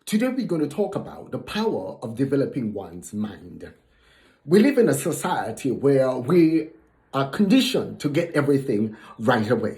Today we're going to talk about the power of developing one's mind. We live in a society where we are conditioned to get everything right away.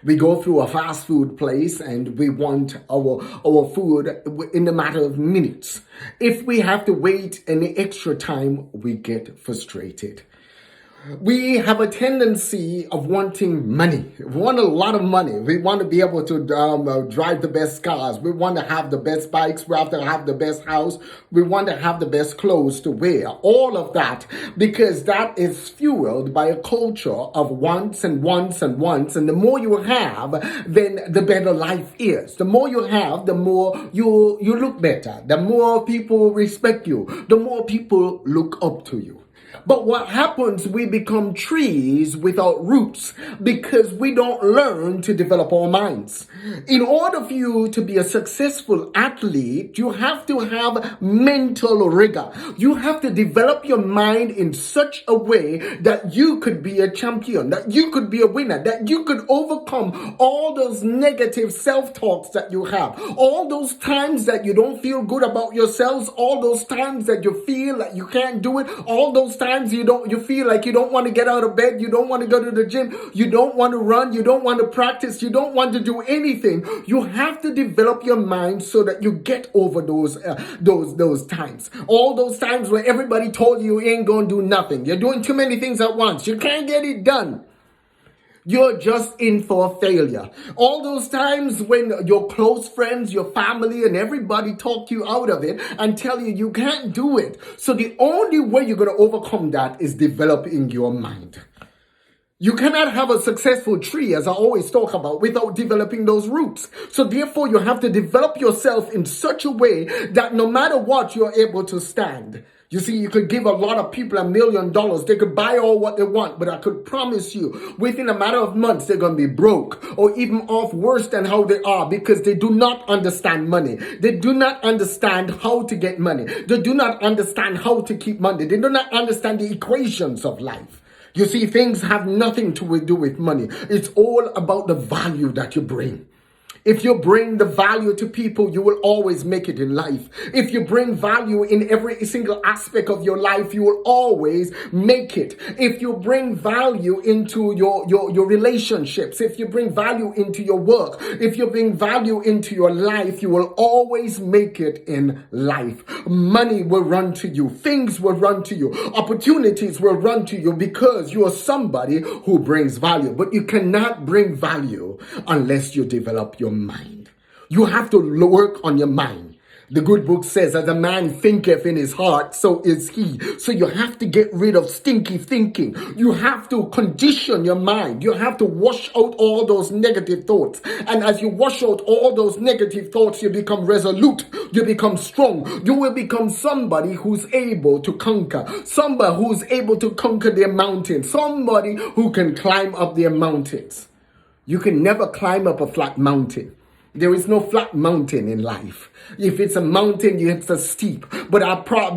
We go through a fast food place and we want our food in a matter of minutes. If we have to wait any extra time, we get frustrated. We have a tendency of wanting money. We want a lot of money. We want to be able to drive the best cars. We want to have the best bikes. We have to have the best house. We want to have the best clothes to wear. All of that because that is fueled by a culture of wants and wants and wants. And the more you have, then the better life is. The more you have, the more you look better. The more people respect you. The more people look up to you. But what happens, we become trees without roots because we don't learn to develop our minds. In order for you to be a successful athlete, you have to have mental rigor. You have to develop your mind in such a way that you could be a champion, that you could be a winner, that you could overcome all those negative self-talks that you have, all those times that you don't feel good about yourselves, all those times that you feel like you can't do it, all those times you feel like you don't want to get out of bed, you don't want to go to the gym, you don't want to run, you don't want to practice, you don't want to do anything. You have to develop your mind so that you get over those times. All those times where everybody told you ain't gonna do nothing. You're doing too many things at once. You can't get it done. You're just in for failure. All those times when your close friends, your family, and everybody talk you out of it and tell you you can't do it. So the only way you're going to overcome that is developing your mind. You cannot have a successful tree, as I always talk about, without developing those roots. So therefore, you have to develop yourself in such a way that no matter what, you're able to stand. You see, you could give a lot of people $1 million. They could buy all what they want, but I could promise you, within a matter of months, they're going to be broke or even off worse than how they are because they do not understand money. They do not understand how to get money. They do not understand how to keep money. They do not understand the equations of life. You see, things have nothing to do with money. It's all about the value that you bring. If you bring the value to people, you will always make it in life. If you bring value in every single aspect of your life, you will always make it. If you bring value into your relationships, if you bring value into your work, if you bring value into your life, you will always make it in life. Money will run to you. Things will run to you. Opportunities will run to you because you are somebody who brings value. But you cannot bring value unless you develop your mind. You have to work on your mind. The good book says, as a man thinketh in his heart, so is he. So you have to get rid of stinky thinking. You have to condition your mind. You have to wash out all those negative thoughts. And as you wash out all those negative thoughts, you become resolute. You become strong. You will become somebody who's able to conquer. Somebody who's able to conquer their mountains. Somebody who can climb up their mountains. You can never climb up a flat mountain. There is no flat mountain in life. If it's a mountain, it's a steep. But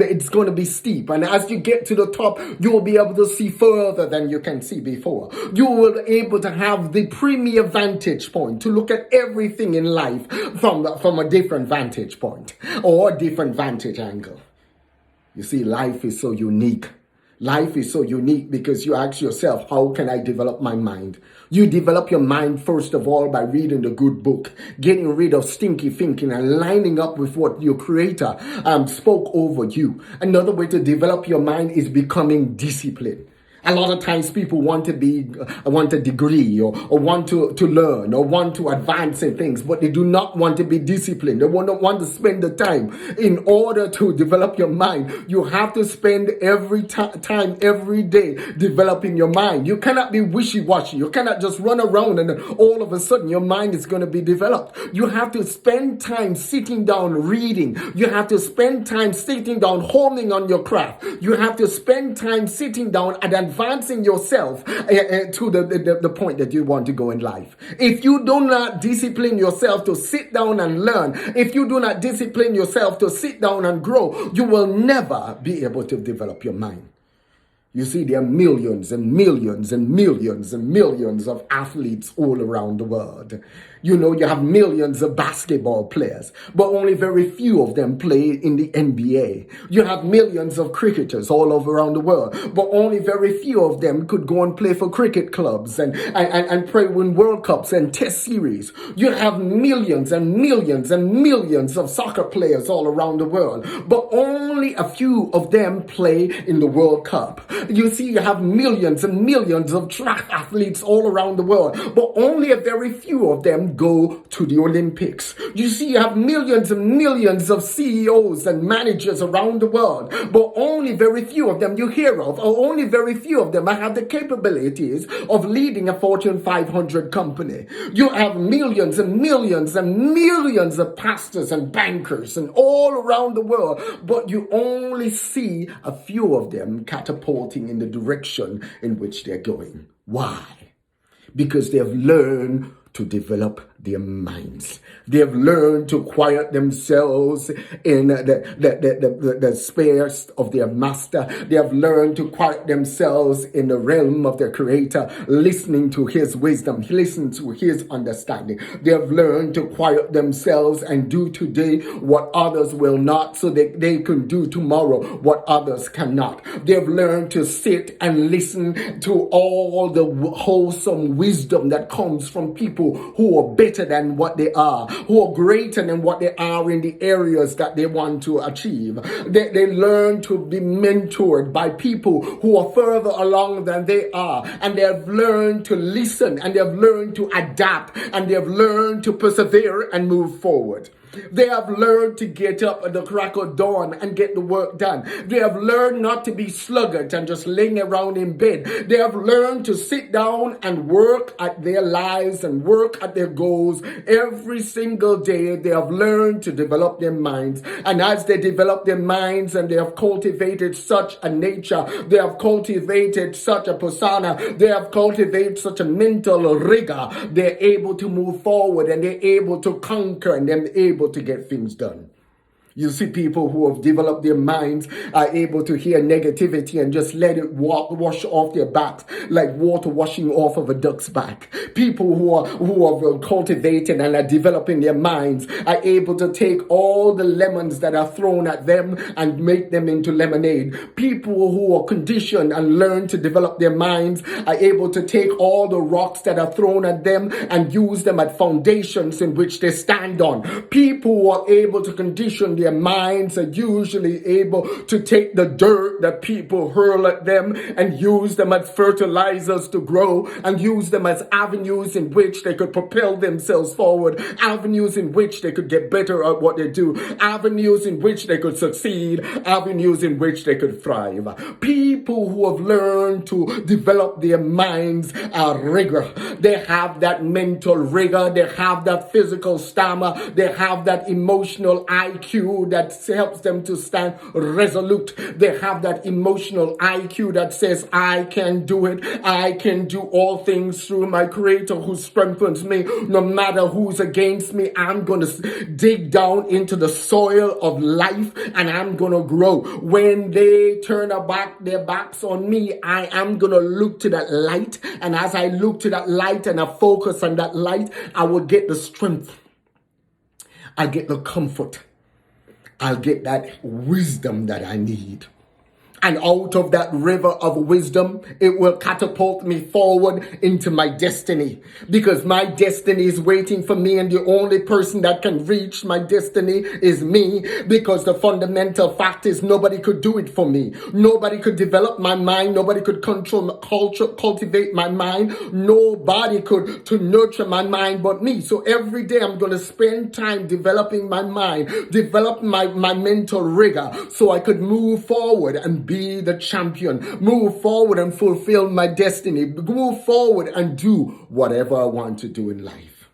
it's going to be steep. And as you get to the top, you will be able to see further than you can see before. You will be able to have the premier vantage point to look at everything in life from a different vantage point or a different vantage angle. You see, life is so unique. Life is so unique because you ask yourself, how can I develop my mind? You develop your mind, first of all, by reading the good book, getting rid of stinky thinking and lining up with what your creator spoke over you. Another way to develop your mind is becoming disciplined. A lot of times people want a degree or want to learn or want to advance in things, but they do not want to be disciplined. They don't want to spend the time. In order to develop your mind, you have to spend every time, every day, developing your mind. You cannot be wishy-washy. You cannot just run around and then all of a sudden your mind is going to be developed. You have to spend time sitting down reading. You have to spend time sitting down honing on your craft. You have to spend time sitting down and advancing yourself to the point that you want to go in life. If you do not discipline yourself to sit down and learn, if you do not discipline yourself to sit down and grow, you will never be able to develop your mind. You see, there are millions and millions and millions and millions of athletes all around the world. You know, you have millions of basketball players, but only very few of them play in the NBA. You have millions of cricketers all over around the world, but only very few of them could go and play for cricket clubs and play win World Cups and Test series. You have millions and millions and millions of soccer players all around the world, but only a few of them play in the World Cup. You see, you have millions and millions of track athletes all around the world, but only a very few of them go to the Olympics. You see, you have millions and millions of CEOs and managers around the world, but only very few of them you hear of, or only very few of them have the capabilities of leading a Fortune 500 company. You have millions and millions and millions of pastors and bankers and all around the world, but you only see a few of them catapulting in the direction in which they're going. Why? Because they've learned to develop their minds. They have learned to quiet themselves in the space of their master. They have learned to quiet themselves in the realm of their creator, listening to his wisdom, listening to his understanding. They have learned to quiet themselves and do today what others will not, so that they can do tomorrow what others cannot. They have learned to sit and listen to all the wholesome wisdom that comes from people who are better than what they are, who are greater than what they are in the areas that they want to achieve. They learn to be mentored by people who are further along than they are, and they have learned to listen, and they have learned to adapt, and they have learned to persevere and move forward. They have learned to get up at the crack of dawn and get the work done. They have learned not to be sluggard and just laying around in bed. They have learned to sit down and work at their lives and work at their goals every single day. They have learned to develop their minds. And as they develop their minds and they have cultivated such a nature, they have cultivated such a persona, they have cultivated such a mental rigor, they're able to move forward, and they're able to conquer, and they're able to get things done. You see, people who have developed their minds are able to hear negativity and just let it wash off their backs like water washing off of a duck's back. People who are cultivated and are developing their minds are able to take all the lemons that are thrown at them and make them into lemonade. People who are conditioned and learn to develop their minds are able to take all the rocks that are thrown at them and use them as foundations in which they stand on. People who are able to condition their minds are usually able to take the dirt that people hurl at them and use them as fertilizers to grow, and use them as avenues in which they could propel themselves forward, avenues in which they could get better at what they do, avenues in which they could succeed, avenues in which they could thrive. People who have learned to develop their minds are rigor. They have that mental rigor, they have that physical stamina, they have that emotional IQ that helps them to stand resolute. They have that emotional IQ that says, I can do it. I can do all things through my creator who strengthens me. No matter who's against me, I'm going to dig down into the soil of life and I'm going to grow. When they turn their backs on me, I am going to look to that light. And as I look to that light and I focus on that light, I will get the strength. I get the comfort. I'll get that wisdom that I need. And out of that river of wisdom, it will catapult me forward into my destiny. Because my destiny is waiting for me, and the only person that can reach my destiny is me. Because the fundamental fact is nobody could do it for me. Nobody could develop my mind. Nobody could cultivate my mind. Nobody could to nurture my mind but me. So every day I'm going to spend time developing my mind, developing my mental rigor, so I could move forward and be the champion, move forward and fulfill my destiny, move forward and do whatever I want to do in life.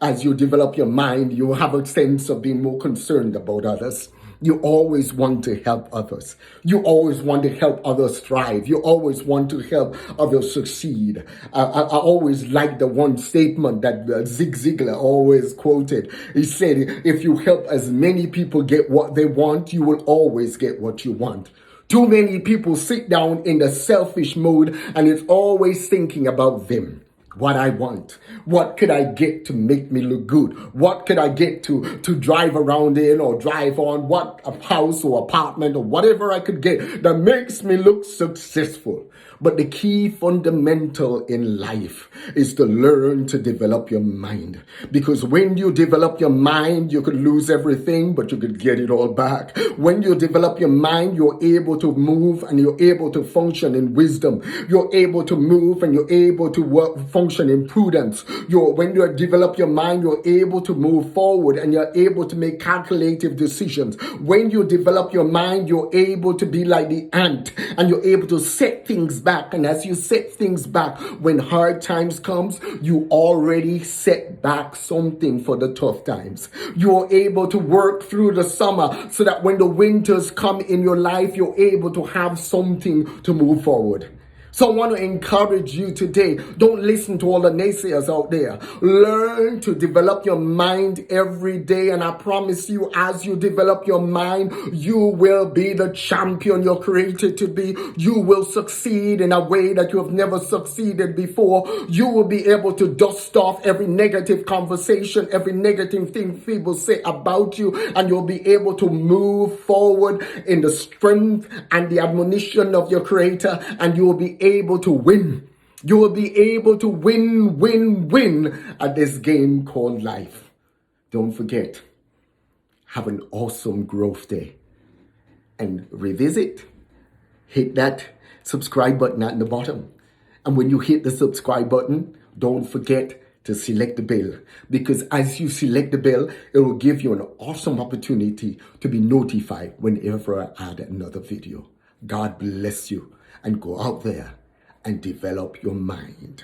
As you develop your mind, you have a sense of being more concerned about others. You always want to help others. You always want to help others thrive. You always want to help others succeed. I always like the one statement that Zig Ziglar always quoted. He said, if you help as many people get what they want, you will always get what you want. Too many people sit down in the selfish mode and it's always thinking about them. What I want. What could I get to make me look good? What could I get to drive around in or drive on? What a house or apartment or whatever I could get that makes me look successful. But the key fundamental in life is to learn to develop your mind. Because when you develop your mind, you could lose everything, but you could get it all back. When you develop your mind, you're able to move and you're able to function in wisdom. You're able to move and you're able to function in prudence. When you develop your mind, you're able to move forward and you're able to make calculative decisions. When you develop your mind, you're able to be like the ant and you're able to set things back. And as you set things back, when hard times comes, you already set back something for the tough times. You're able to work through the summer so that when the winters come in your life, you're able to have something to move forward. So I want to encourage you today. Don't listen to all the naysayers out there. Learn to develop your mind every day. And I promise you, as you develop your mind, you will be the champion you're created to be. You will succeed in a way that you have never succeeded before. You will be able to dust off every negative conversation, every negative thing people say about you, and you'll be able to move forward in the strength and the admonition of your Creator, and you will be able to win. You will be able to win at this game called life. Don't forget, have an awesome growth day. And revisit, hit that subscribe button at the bottom. And when you hit the subscribe button, don't forget to select the bell. Because as you select the bell, it will give you an awesome opportunity to be notified whenever I add another video. God bless you, and go out there and develop your mind.